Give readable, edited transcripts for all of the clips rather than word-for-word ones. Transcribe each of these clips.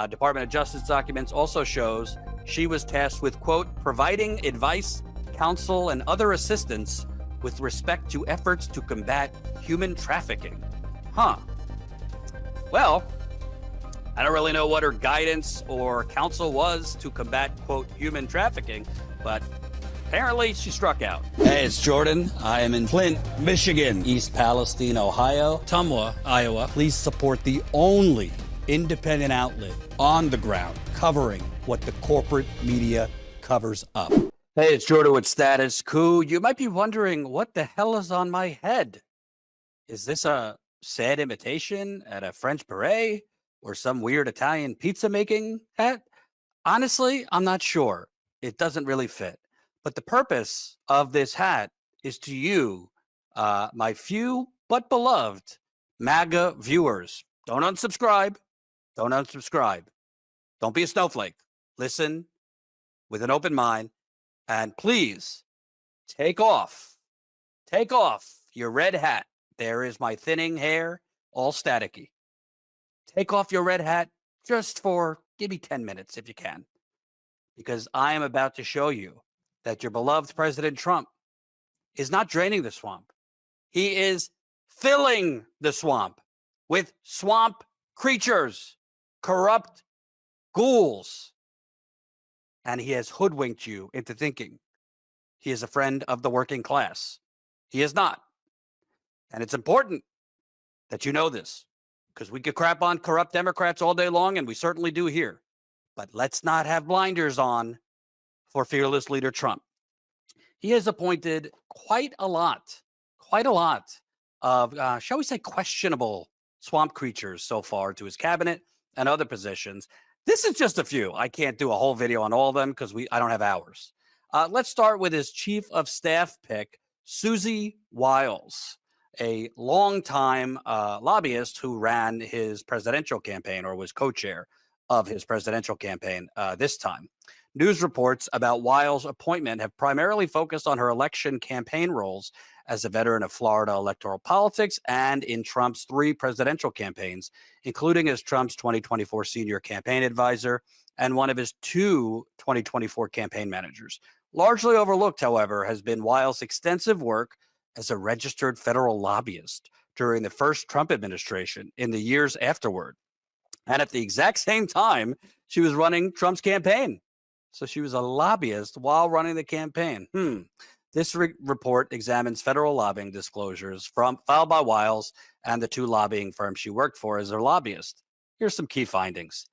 Department of Justice documents also shows she was tasked with, quote, providing advice, counsel, and other assistance with respect to efforts to combat human trafficking. Huh. Well, I don't really know what her guidance or counsel was to combat, quote, human trafficking, but apparently she struck out. Hey, it's Jordan. I am in Flint, Michigan, East Palestine, Ohio, Tumwa, Iowa. Please support the only independent outlet on the ground covering what the corporate media covers up. Hey, it's Jordan with Status Coup. You might be wondering what the hell is on my head. Is this a sad imitation at a French beret or some weird Italian pizza making hat? Honestly, I'm not sure. It doesn't really fit. But the purpose of this hat is to you, my few but beloved MAGA viewers. Don't unsubscribe. Don't unsubscribe. Don't be a snowflake. Listen with an open mind. And please take off your red hat. There is my thinning hair, all staticky. Take off your red hat just for, give me 10 minutes if you can. Because I am about to show you that your beloved President Trump is not draining the swamp. He is filling the swamp with swamp creatures, corrupt ghouls. And he has hoodwinked you into thinking he is a friend of the working class. He is not. And it's important that you know this, because we could crap on corrupt Democrats all day long, and we certainly do here. But let's not have blinders on for fearless leader Trump. He has appointed quite a lot of, shall we say, questionable swamp creatures so far to his cabinet and other positions. This is just a few. I can't do a whole video on all of them because I don't have hours. Let's start with his chief of staff pick, Susie Wiles, a longtime lobbyist who ran his presidential campaign or was co-chair of his presidential campaign this time. News reports about Wiles' appointment have primarily focused on her election campaign roles as a veteran of Florida electoral politics and in Trump's 3 presidential campaigns, including as Trump's 2024 senior campaign advisor and one of his 2 2024 campaign managers. Largely overlooked, however, has been Wiles' extensive work as a registered federal lobbyist during the first Trump administration in the years afterward. And at the exact same time, she was running Trump's campaign. So she was a lobbyist while running the campaign. This report examines federal lobbying disclosures filed by Wiles and the 2 lobbying firms she worked for as her lobbyist. Here's some key findings.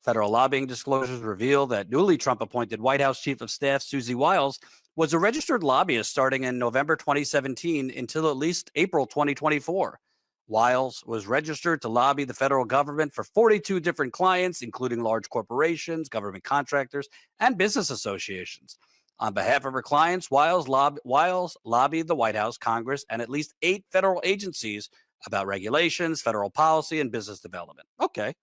Federal lobbying disclosures reveal that newly Trump-appointed White House Chief of Staff Susie Wiles was a registered lobbyist starting in November 2017 until at least April 2024. Wiles was registered to lobby the federal government for 42 different clients, including large corporations, government contractors, and business associations. On behalf of her clients, Wiles lobbied the White House, Congress, and at least 8 federal agencies about regulations, federal policy, and business development. Okay.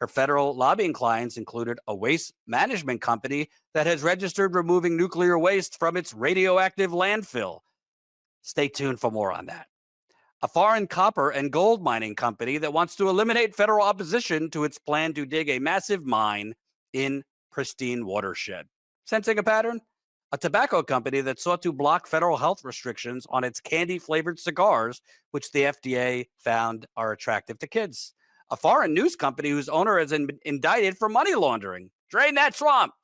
Her federal lobbying clients included a waste management company that has registered removing nuclear waste from its radioactive landfill. Stay tuned for more on that. A foreign copper and gold mining company that wants to eliminate federal opposition to its plan to dig a massive mine in pristine watershed. Sensing a pattern? A tobacco company that sought to block federal health restrictions on its candy-flavored cigars, which the FDA found are attractive to kids. A foreign news company whose owner has been indicted for money laundering. Drain that swamp.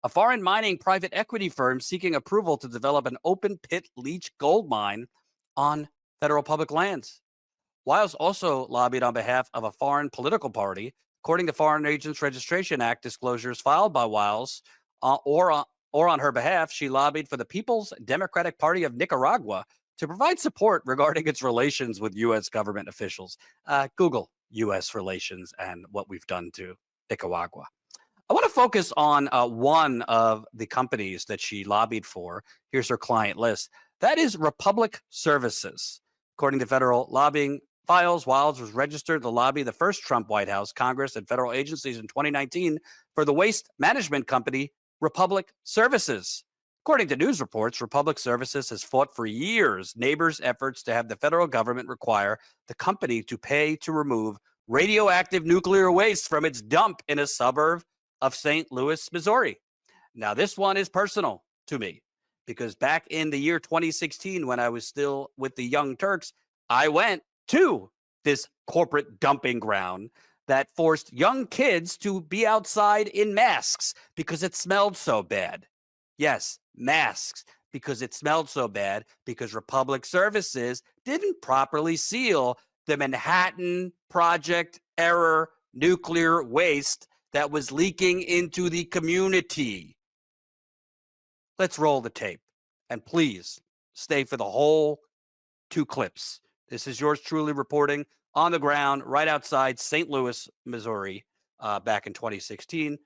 A foreign mining private equity firm seeking approval to develop an open-pit leach gold mine on federal public lands. Wiles also lobbied on behalf of a foreign political party. According to Foreign Agents Registration Act disclosures filed by Wiles, or on her behalf, she lobbied for the People's Democratic Party of Nicaragua to provide support regarding its relations with U.S. government officials. Google U.S. relations and what we've done to Nicaragua. I want to focus on one of the companies that she lobbied for. Here's her client list. That is Republic Services. According to federal lobbying files, Wiles was registered to lobby the first Trump White House, Congress, and federal agencies in 2019 for the waste management company Republic Services. According to news reports, Republic Services has fought for years neighbors' efforts to have the federal government require the company to pay to remove radioactive nuclear waste from its dump in a suburb of St. Louis, Missouri. Now, this one is personal to me because back in the year 2016, when I was still with the Young Turks, I went to this corporate dumping ground that forced young kids to be outside in masks because it smelled so bad. Yes, masks, because it smelled so bad because Republic Services didn't properly seal the Manhattan Project error nuclear waste that was leaking into the community. Let's roll the tape. And please stay for the whole 2 clips. This is yours truly reporting on the ground right outside St. Louis, Missouri, back in 2016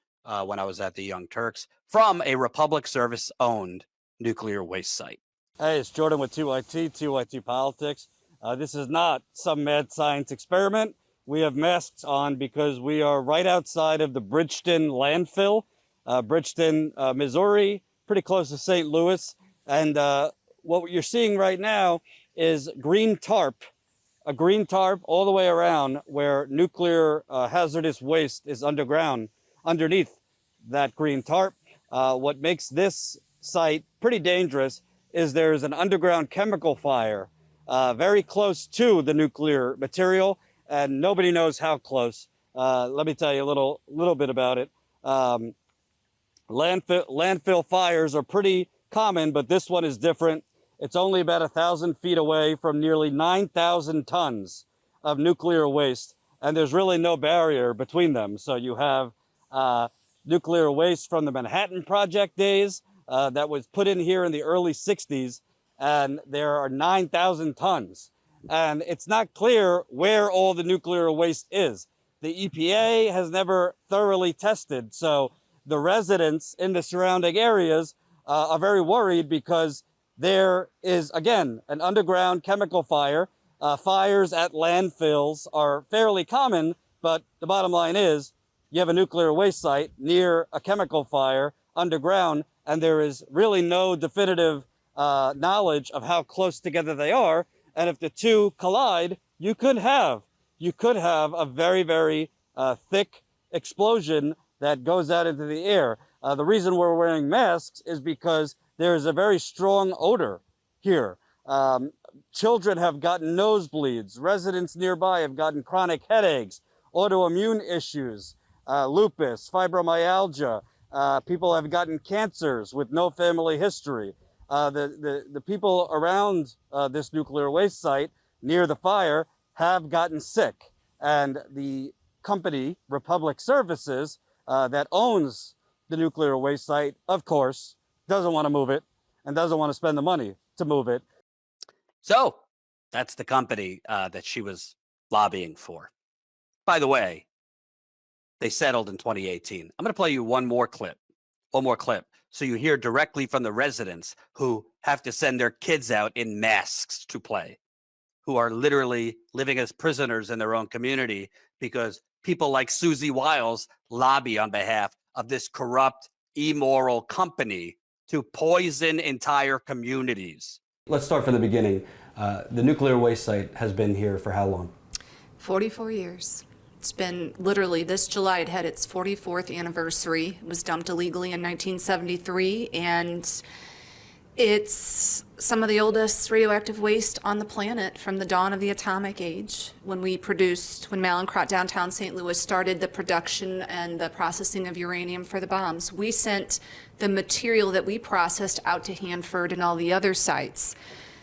when I was at the Young Turks from a Republic Service-owned nuclear waste site. Hey, it's Jordan with TYT Politics. This is not some mad science experiment. We have masks on because we are right outside of the Bridgeton landfill, Bridgeton, Missouri, pretty close to St. Louis. And what you're seeing right now is green tarp, a green tarp all the way around where nuclear hazardous waste is underground, underneath that green tarp. What makes this site pretty dangerous is there's an underground chemical fire very close to the nuclear material, and nobody knows how close. Let me tell you a little bit about it. Landfill fires are pretty common, but this one is different. It's only about 1,000 feet away from nearly 9,000 tons of nuclear waste, and there's really no barrier between them. So you have nuclear waste from the Manhattan Project days that was put in here in the early 60s, and there are 9,000 tons. And it's not clear where all the nuclear waste is. The EPA has never thoroughly tested, so the residents in the surrounding areas are very worried because there is, again, an underground chemical fire. Fires at landfills are fairly common, but the bottom line is you have a nuclear waste site near a chemical fire underground, and there is really no definitive knowledge of how close together they are. And if the two collide, you could have a very, very thick explosion that goes out into the air. The reason we're wearing masks is because there is a very strong odor here. Children have gotten nosebleeds. Residents nearby have gotten chronic headaches, autoimmune issues, lupus, fibromyalgia. People have gotten cancers with no family history. The people around this nuclear waste site near the fire have gotten sick. And the company, Republic Services, that owns the nuclear waste site, of course, doesn't want to move it and doesn't want to spend the money to move it. So that's the company that she was lobbying for. By the way, they settled in 2018. I'm going to play you one more clip, so you hear directly from the residents who have to send their kids out in masks to play, who are literally living as prisoners in their own community because people like Susie Wiles lobby on behalf of this corrupt, immoral company to poison entire communities. Let's start from the beginning. The nuclear waste site has been here for how long? 44 years. It's been literally this July, it had its 44th anniversary. It was dumped illegally in 1973, and it's some of the oldest radioactive waste on the planet from the dawn of the atomic age. When Mallinckrodt downtown St. Louis started the production and the processing of uranium for the bombs, we sent the material that we processed out to Hanford and all the other sites.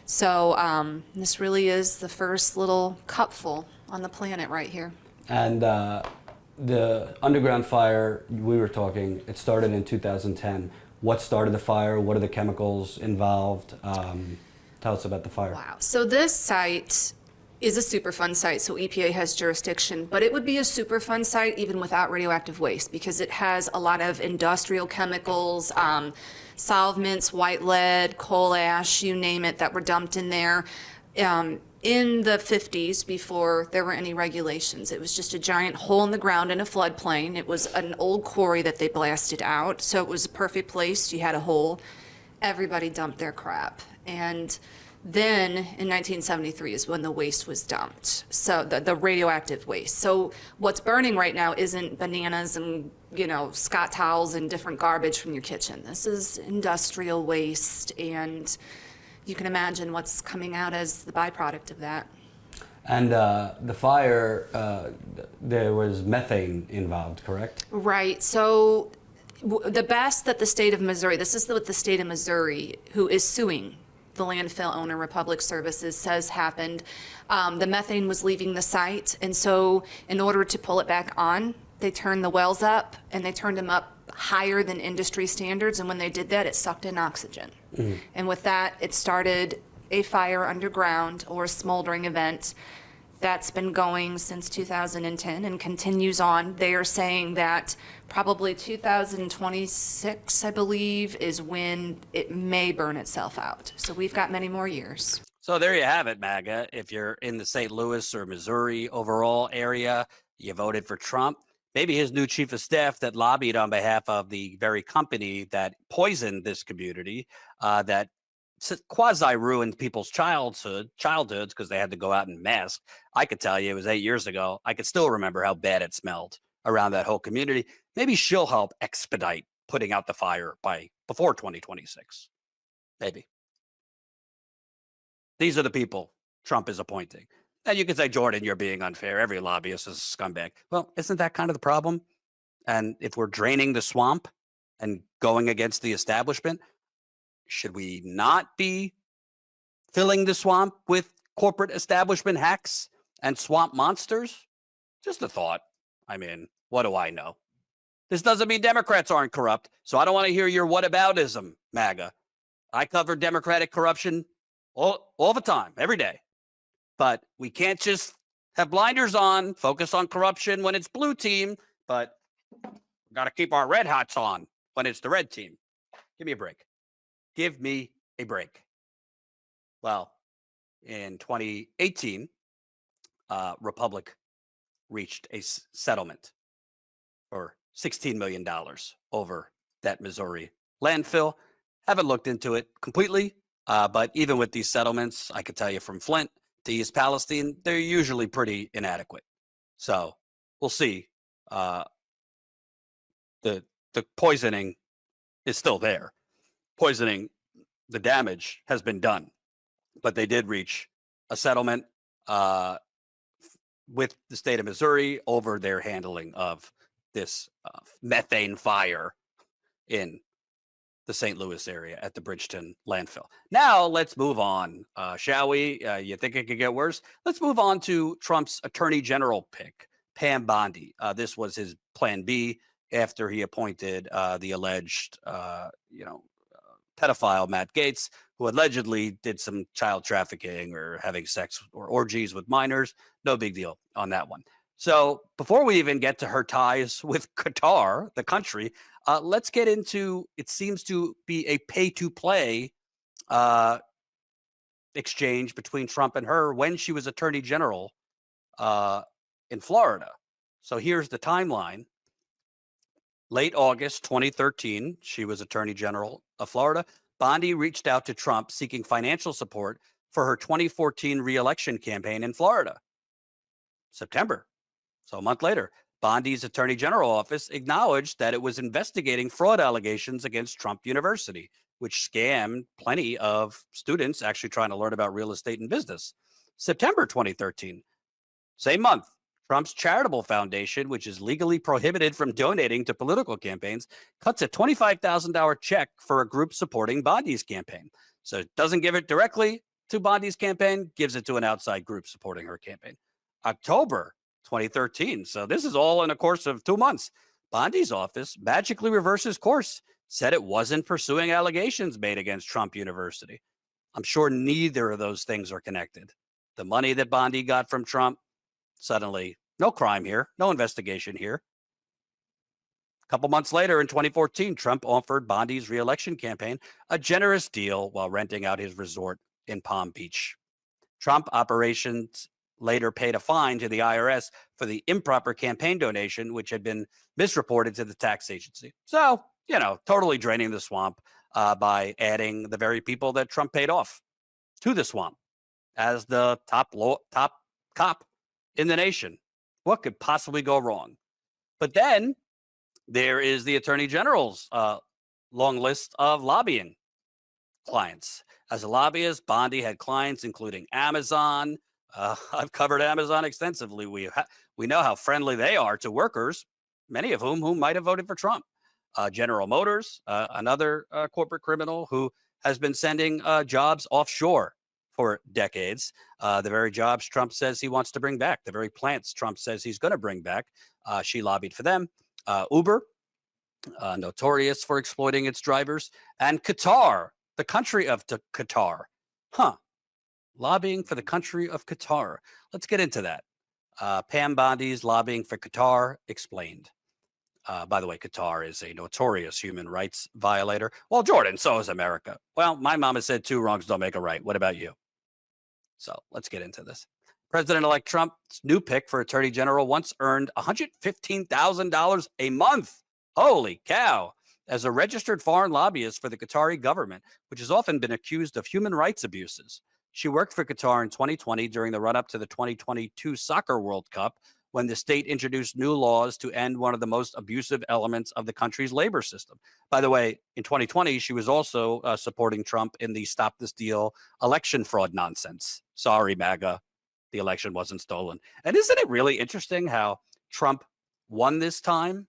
So this really is the first little cupful on the planet right here. And the underground fire, we were talking, it started in 2010. What started the fire? What are the chemicals involved? Tell us about the fire. Wow. So this site is a Superfund site, so EPA has jurisdiction, but it would be a Superfund site even without radioactive waste because it has a lot of industrial chemicals, solvents, white lead, coal ash, you name it, that were dumped in there. In the 50s, before there were any regulations, it was just a giant hole in the ground in a floodplain. It was an old quarry that they blasted out, so it was a perfect place. You had a hole. Everybody dumped their crap. And Then in 1973 is when the waste was dumped. So the radioactive waste. So what's burning right now isn't bananas and, Scott towels and different garbage from your kitchen. This is industrial waste, and you can imagine what's coming out as the byproduct of that. And the fire, there was methane involved, correct? Right. So the best that the state of Missouri, this is what the state of Missouri, who is suing the landfill owner, Republic Services, says happened. The methane was leaving the site, and so in order to pull it back on, they turned the wells up, and they turned them up higher than industry standards, and when they did that, it sucked in oxygen. And with that, it started a fire underground, or a smoldering event that's been going since 2010 and continues on. They are saying that probably 2026, I believe, is when it may burn itself out. So we've got many more years. So there you have it, MAGA. If you're in the St. Louis or Missouri overall area, you voted for Trump. Maybe his new chief of staff that lobbied on behalf of the very company that poisoned this community, that quasi ruined people's childhoods because they had to go out and mask. I could tell you it was 8 years ago. I could still remember how bad it smelled around that whole community. Maybe she'll help expedite putting out the fire before 2026. Maybe. These are the people Trump is appointing. And you could say, Jordan, you're being unfair. Every lobbyist is a scumbag. Well, isn't that kind of the problem? And if we're draining the swamp and going against the establishment, should we not be filling the swamp with corporate establishment hacks and swamp monsters? Just a thought. I mean, what do I know? This doesn't mean Democrats aren't corrupt, so I don't want to hear your whataboutism, MAGA. I cover Democratic corruption all the time, every day. But we can't just have blinders on, focus on corruption when it's blue team, but we got to keep our red hats on when it's the red team. Give me a break. Give me a break. Well, in 2018, Republic reached a settlement for $16 million over that Missouri landfill. Haven't looked into it completely, but even with these settlements, I could tell you from Flint to East Palestine, they're usually pretty inadequate. So we'll see. The poisoning is still there. Poisoning, the damage has been done, but they did reach a settlement with the state of Missouri over their handling of this methane fire in the St. Louis area at the Bridgeton landfill. Now let's move on, shall we? You think it could get worse? Let's move on to Trump's attorney general pick, Pam Bondi. This was his plan B after he appointed the alleged, pedophile Matt Gaetz, who allegedly did some child trafficking or having sex or orgies with minors. No big deal on that one. So before we even get to her ties with Qatar, the country, let's get into, it seems to be a pay-to-play exchange between Trump and her when she was attorney general in Florida. So here's the timeline. Late August 2013, she was attorney general of Florida. Bondi reached out to Trump seeking financial support for her 2014 reelection campaign in Florida. September. So a month later, Bondi's attorney general office acknowledged that it was investigating fraud allegations against Trump University, which scammed plenty of students actually trying to learn about real estate and business. September 2013, same month, Trump's charitable foundation, which is legally prohibited from donating to political campaigns, cuts a $25,000 check for a group supporting Bondi's campaign. So it doesn't give it directly to Bondi's campaign, gives it to an outside group supporting her campaign. October 2013. So this is all in a course of 2 months. Bondi's office magically reverses course, said it wasn't pursuing allegations made against Trump University. I'm sure neither of those things are connected. The money that Bondi got from Trump, suddenly no crime here, no investigation here. A couple months later in 2014, Trump offered Bondi's reelection campaign a generous deal while renting out his resort in Palm Beach. Trump operations later paid a fine to the IRS for the improper campaign donation, which had been misreported to the tax agency. So, totally draining the swamp by adding the very people that Trump paid off. to the swamp as the top cop in the nation. What could possibly go wrong? But then there is the Attorney General's long list of lobbying clients. As a lobbyist, Bondi had clients including Amazon. I've covered Amazon extensively. We know how friendly they are to workers, many of whom might have voted for Trump. General Motors, another corporate criminal who has been sending jobs offshore for decades. The very jobs Trump says he wants to bring back, the very plants Trump says he's going to bring back. She lobbied for them. Uber, notorious for exploiting its drivers. And Qatar, the country of Qatar. Lobbying for the country of Qatar. Let's get into that. Pam Bondi's lobbying for Qatar explained. By the way, Qatar is a notorious human rights violator. Well, Jordan, so is America. Well, my mama said 2 wrongs don't make a right. What about you? So let's get into this. President-elect Trump's new pick for Attorney General once earned $115,000 a month. Holy cow. As a registered foreign lobbyist for the Qatari government, which has often been accused of human rights abuses. She worked for Qatar in 2020 during the run-up to the 2022 Soccer World Cup, when the state introduced new laws to end one of the most abusive elements of the country's labor system. By the way, in 2020, she was also supporting Trump in the Stop This Deal election fraud nonsense. Sorry, MAGA, the election wasn't stolen. And isn't it really interesting how Trump won this time?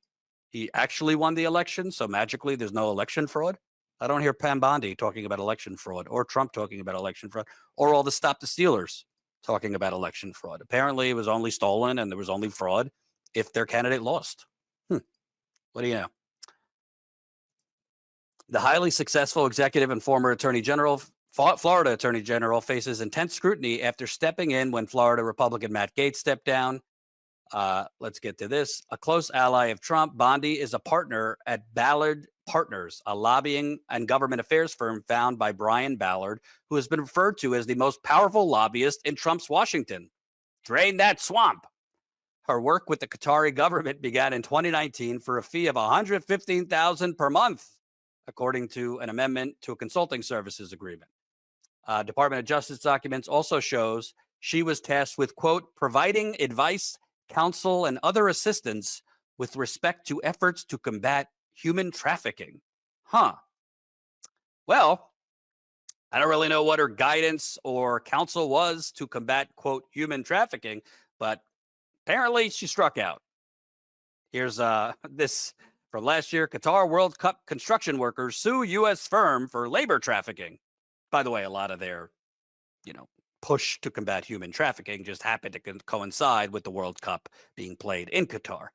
He actually won the election, so magically there's no election fraud. I don't hear Pam Bondi talking about election fraud, or Trump talking about election fraud, or all the Stop the Stealers talking about election fraud. Apparently it was only stolen and there was only fraud if their candidate lost. What do you know? The highly successful executive and former Attorney General, Florida Attorney General, faces intense scrutiny after stepping in when Florida Republican Matt Gaetz stepped down. Let's get to this. A close ally of Trump, Bondi is a partner at Ballard Partners, a lobbying and government affairs firm founded by Brian Ballard, who has been referred to as the most powerful lobbyist in Trump's Washington. Drain that swamp. Her work with the Qatari government began in 2019 for a fee of $115,000 per month, according to an amendment to a consulting services agreement. Department of Justice documents also shows she was tasked with, quote, providing advice, counsel, and other assistance with respect to efforts to combat human trafficking. Well, I don't really know what her guidance or counsel was to combat, quote, human trafficking, but apparently she struck out. Here's this from last year. Qatar World Cup construction workers sue U.S. firm for labor trafficking. By the way, a lot of their, push to combat human trafficking just happened to coincide with the World Cup being played in Qatar.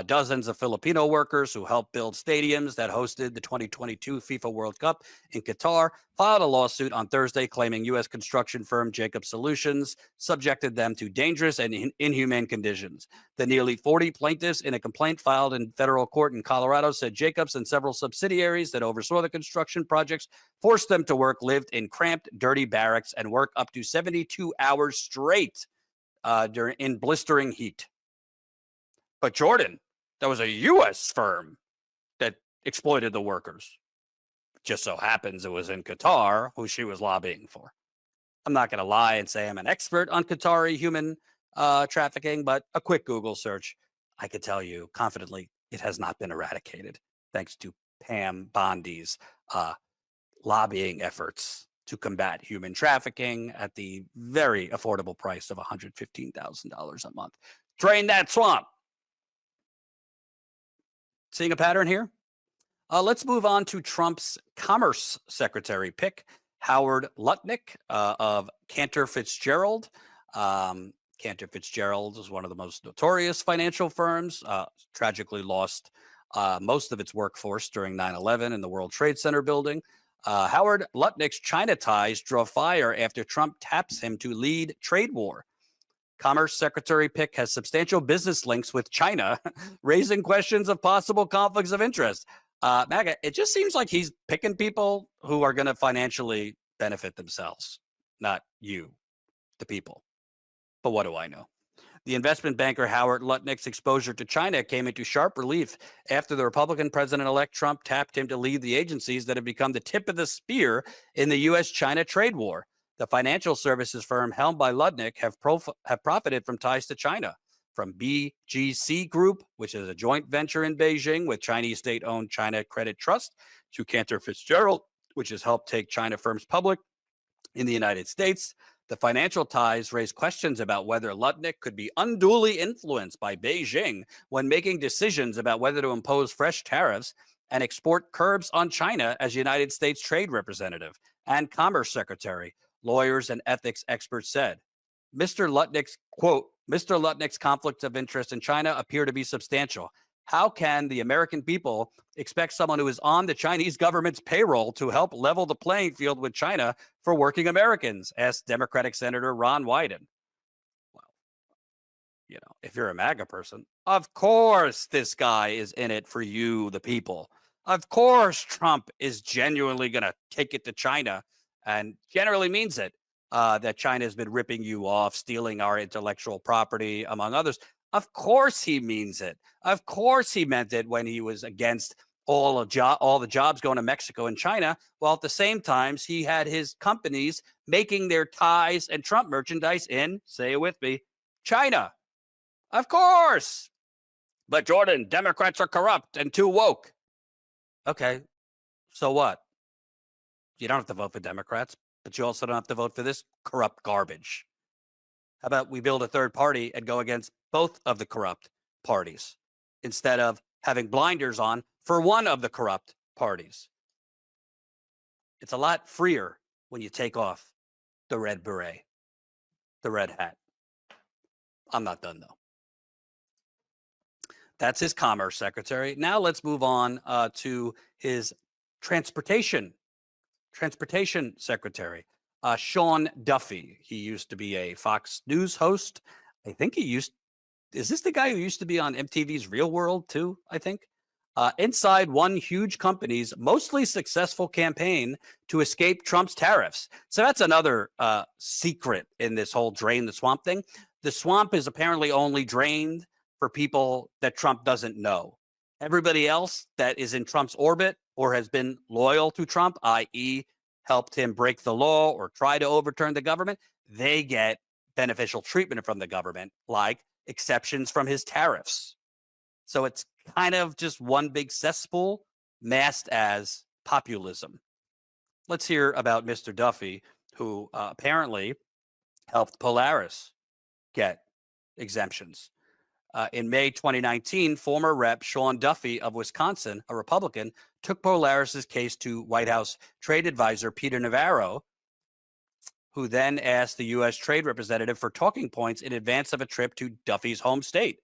Dozens of Filipino workers who helped build stadiums that hosted the 2022 FIFA World Cup in Qatar filed a lawsuit on Thursday claiming U.S. construction firm Jacob Solutions subjected them to dangerous and inhumane conditions. The nearly 40 plaintiffs in a complaint filed in federal court in Colorado said Jacobs and several subsidiaries that oversaw the construction projects forced them to lived in cramped, dirty barracks and work up to 72 hours straight in blistering heat. But Jordan, that was a U.S. firm that exploited the workers. Just so happens it was in Qatar, who she was lobbying for. I'm not going to lie and say I'm an expert on Qatari human trafficking, but a quick Google search, I could tell you confidently it has not been eradicated, thanks to Pam Bondi's lobbying efforts to combat human trafficking at the very affordable price of $115,000 a month. Drain that swamp. Seeing a pattern here? Let's move on to Trump's Commerce Secretary pick, Howard Lutnick of Cantor Fitzgerald. Cantor Fitzgerald is one of the most notorious financial firms, tragically lost most of its workforce during 9/11 in the World Trade Center building. Howard Lutnick's China ties draw fire after Trump taps him to lead trade war. Commerce Secretary pick has substantial business links with China, raising questions of possible conflicts of interest. MAGA, it just seems like he's picking people who are going to financially benefit themselves, not you, the people. But what do I know? The investment banker Howard Lutnick's exposure to China came into sharp relief after the Republican President-elect Trump tapped him to lead the agencies that have become the tip of the spear in the U.S.-China trade war. The financial services firm helmed by Lutnick have profited from ties to China, from BGC Group, which is a joint venture in Beijing with Chinese state-owned China Credit Trust, to Cantor Fitzgerald, which has helped take China firms public in the United States. The financial ties raise questions about whether Lutnick could be unduly influenced by Beijing when making decisions about whether to impose fresh tariffs and export curbs on China as United States Trade Representative and Commerce Secretary, lawyers and ethics experts said. Mr. Lutnick's, quote, Mr. Lutnick's conflicts of interest in China appear to be substantial. How can the American people expect someone who is on the Chinese government's payroll to help level the playing field with China for working Americans? Asked Democratic Senator Ron Wyden. Well, you know, if you're a MAGA person, of course this guy is in it for you, the people. Of course Trump is genuinely going to take it to China and generally means it, that China has been ripping you off, stealing our intellectual property, among others. Of course he means it. Of course he meant it when he was against all the jobs going to Mexico and China, while at the same time he had his companies making their ties and Trump merchandise in, say it with me, China. Of course. But Jordan, Democrats are corrupt and too woke. Okay, so what? You don't have to vote for Democrats, but you also don't have to vote for this corrupt garbage. How about we build a third party and go against both of the corrupt parties instead of having blinders on for one of the corrupt parties? It's a lot freer when you take off the red beret, the red hat. I'm not done, though. That's his Commerce Secretary. Now let's move on to his Transportation Secretary, Shawn Duffy. He used to be a Fox News host. I think is this the guy who used to be on MTV's Real World too, I think? Inside one huge company's mostly successful campaign to escape Trump's tariffs. So that's another secret in this whole drain the swamp thing. The swamp is apparently only drained for people that Trump doesn't know. Everybody else that is in Trump's orbit or has been loyal to Trump, i.e., helped him break the law or try to overturn the government, they get beneficial treatment from the government, like exceptions from his tariffs. So it's kind of just one big cesspool masked as populism. Let's hear about Mr. Duffy, who apparently helped Polaris get exemptions. In May 2019, former Rep. Shawn Duffy of Wisconsin, a Republican, took Polaris's case to White House trade advisor Peter Navarro, who then asked the U.S. trade representative for talking points in advance of a trip to Duffy's home state.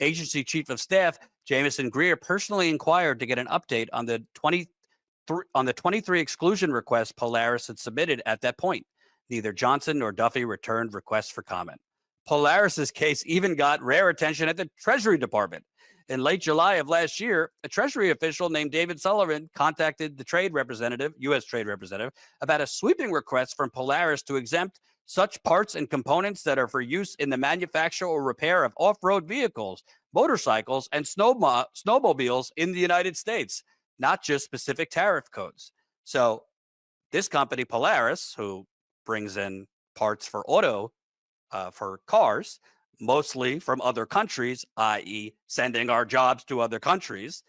Agency Chief of Staff Jamison Greer personally inquired to get an update on the 23 exclusion requests Polaris had submitted at that point. Neither Johnson nor Duffy returned requests for comment. Polaris's case even got rare attention at the Treasury Department. In late July of last year, a Treasury official named David Sullivan contacted the trade representative, U.S. trade representative, about a sweeping request from Polaris to exempt such parts and components that are for use in the manufacture or repair of off-road vehicles, motorcycles, and snowmobiles in the United States, not just specific tariff codes. So this company, Polaris, who brings in parts for for cars, mostly from other countries, i.e. sending our jobs to other countries,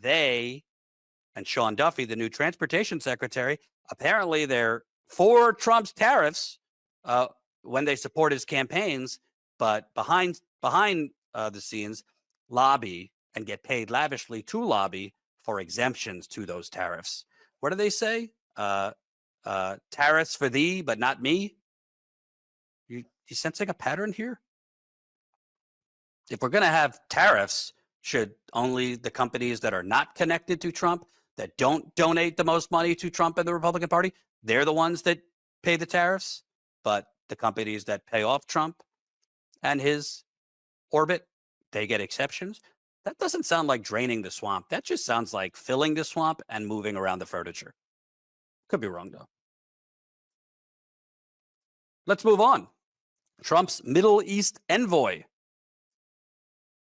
they and Shawn Duffy, the new transportation secretary, apparently they're for Trump's tariffs when they support his campaigns, but behind the scenes lobby and get paid lavishly to lobby for exemptions to those tariffs. What do they say? Tariffs for thee, but not me. You sensing a pattern here? If we're going to have tariffs, should only the companies that are not connected to Trump, that don't donate the most money to Trump and the Republican Party, they're the ones that pay the tariffs? But the companies that pay off Trump and his orbit, they get exceptions? That doesn't sound like draining the swamp. That just sounds like filling the swamp and moving around the furniture. Could be wrong, though. Let's move on. Trump's Middle East envoy.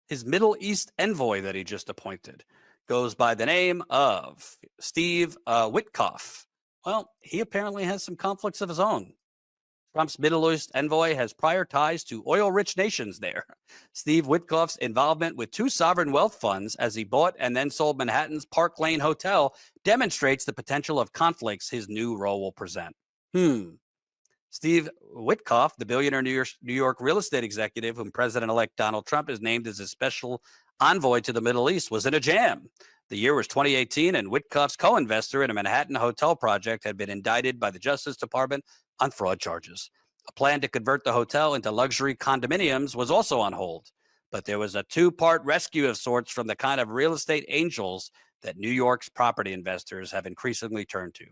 His Middle East envoy that he just appointed goes by the name of Steve Witkoff, Well, he apparently has some conflicts of his own. Trump's Middle East envoy has prior ties to oil-rich nations there. Steve Witkoff's involvement with two sovereign wealth funds as he bought and then sold Manhattan's Park Lane Hotel demonstrates the potential of conflicts his new role will present. Steve Witkoff, the billionaire New York real estate executive whom President-elect Donald Trump has named as his special envoy to the Middle East, was in a jam. The year was 2018, and Witkoff's co-investor in a Manhattan hotel project had been indicted by the Justice Department on fraud charges. A plan to convert the hotel into luxury condominiums was also on hold, but there was a two-part rescue of sorts from the kind of real estate angels that New York's property investors have increasingly turned to.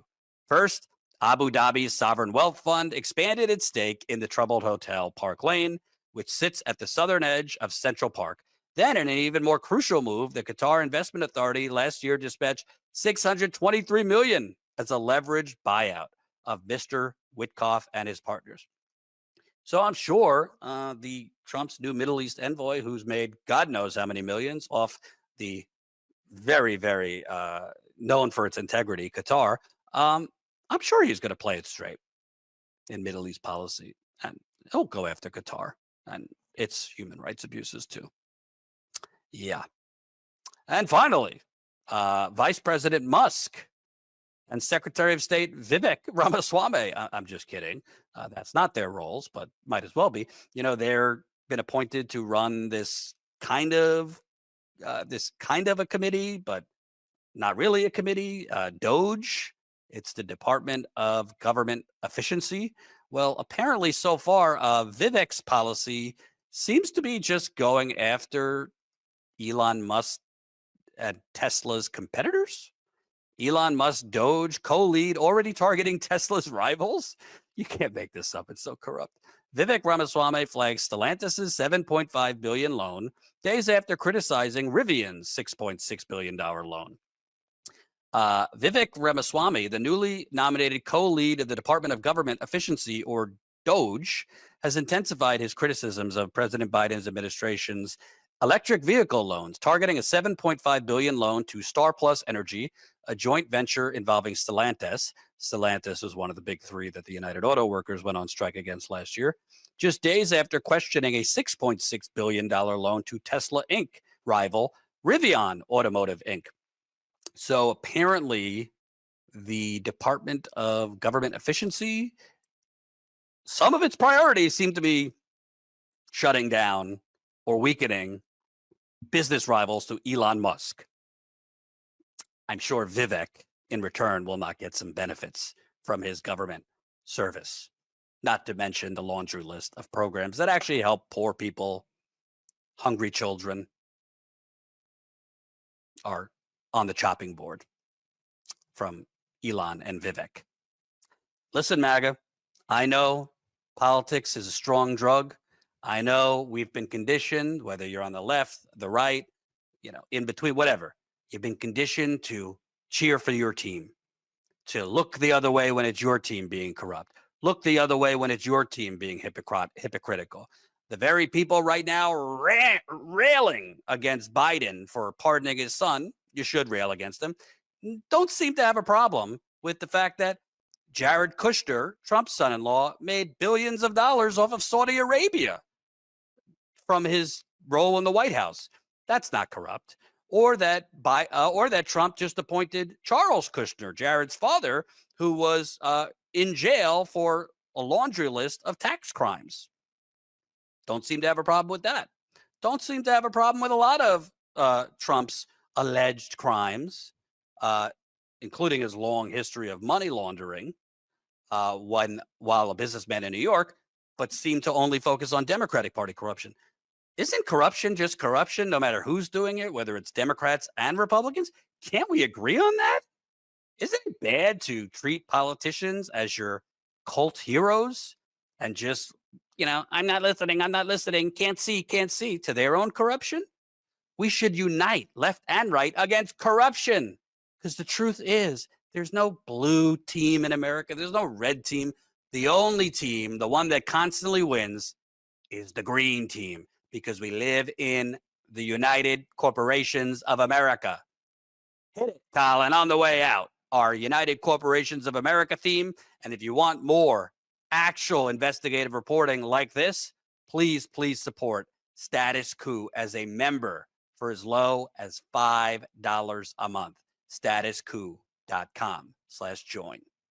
First, Abu Dhabi's sovereign wealth fund expanded its stake in the troubled hotel Park Lane, which sits at the southern edge of Central Park. Then, in an even more crucial move, the Qatar Investment Authority last year dispatched $623 million as a leveraged buyout of Mr. Witkoff and his partners. So I'm sure the Trump's new Middle East envoy, who's made God knows how many millions off the very, very known for its integrity, Qatar, I'm sure he's going to play it straight in Middle East policy, and he'll go after Qatar and its human rights abuses too. Yeah. And finally, Vice President Musk and Secretary of State Vivek Ramaswamy. I'm just kidding. That's not their roles, but might as well be. You know, they're been appointed to run this kind of a committee, but not really a committee. DOGE. It's the Department of Government Efficiency. Well, apparently so far, Vivek's policy seems to be just going after Elon Musk and Tesla's competitors. Elon Musk DOGE co-lead already targeting Tesla's rivals. You can't make this up. It's so corrupt. Vivek Ramaswamy flags Stellantis' $7.5 billion loan days after criticizing Rivian's $6.6 billion loan. Vivek Ramaswamy, the newly nominated co-lead of the Department of Government Efficiency, or DOGE, has intensified his criticisms of President Biden's administration's electric vehicle loans, targeting a $7.5 billion loan to Star Plus Energy, a joint venture involving Stellantis. Stellantis was one of the big three that the United Auto Workers went on strike against last year, just days after questioning a $6.6 billion loan to Tesla Inc. rival Rivian Automotive Inc. So apparently the Department of Government Efficiency, some of its priorities seem to be shutting down or weakening business rivals to Elon Musk. I'm sure Vivek, in return, will not get some benefits from his government service, not to mention the laundry list of programs that actually help poor people, hungry children, are on the chopping board from Elon and Vivek. Listen, MAGA, I know politics is a strong drug. I know we've been conditioned, whether you're on the left, the right, in between, whatever. You've been conditioned to cheer for your team, to look the other way when it's your team being corrupt. Look the other way when it's your team being hypocritical. The very people right now railing against Biden for pardoning his son, you should rail against him, don't seem to have a problem with the fact that Jared Kushner, Trump's son-in-law, made billions of dollars off of Saudi Arabia from his role in the White House. That's not corrupt. Or that Trump just appointed Charles Kushner, Jared's father, who was in jail for a laundry list of tax crimes. Don't seem to have a problem with that. Don't seem to have a problem with a lot of Trump's alleged crimes, including his long history of money laundering while a businessman in New York, but seem to only focus on Democratic Party corruption. Isn't corruption just corruption, no matter who's doing it, whether it's Democrats and Republicans? Can't we agree on that? Isn't it bad to treat politicians as your cult heroes and just, I'm not listening, can't see to their own corruption? We should unite left and right against corruption, because the truth is there's no blue team in America. There's no red team. The only team, the one that constantly wins, is the green team, because we live in the United Corporations of America. Hit it, Colin, on the way out. our United Corporations of America theme. And if you want more actual investigative reporting like this, please support Status Coup as a member for as low as $5 a month. StatusCoup.com/join.